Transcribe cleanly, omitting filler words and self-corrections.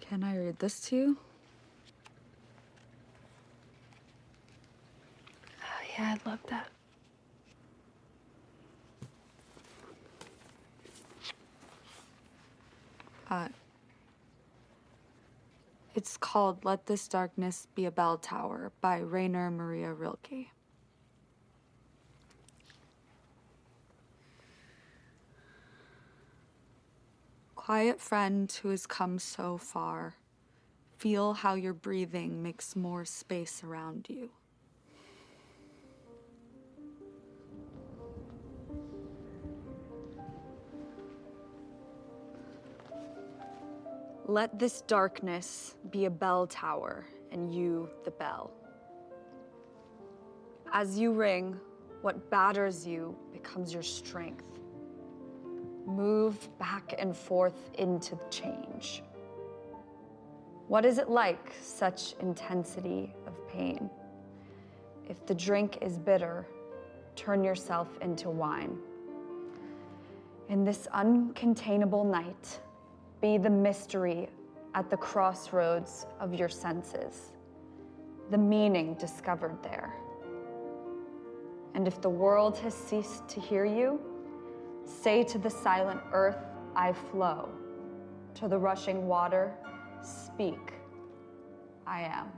Can I read this to you? Yeah, I'd love that. It's called Let This Darkness Be a Bell Tower by Rainer Maria Rilke. Quiet friend who has come so far, feel how your breathing makes more space around you. Let this darkness be a bell tower, and you the bell. As you ring, what batters you becomes your strength. Move back and forth into the change. What is it like, such intensity of pain? If the drink is bitter, turn yourself into wine. In this uncontainable night, be the mystery at the crossroads of your senses, the meaning discovered there. And if the world has ceased to hear you, say to the silent earth, I flow. To the rushing water, speak, I am.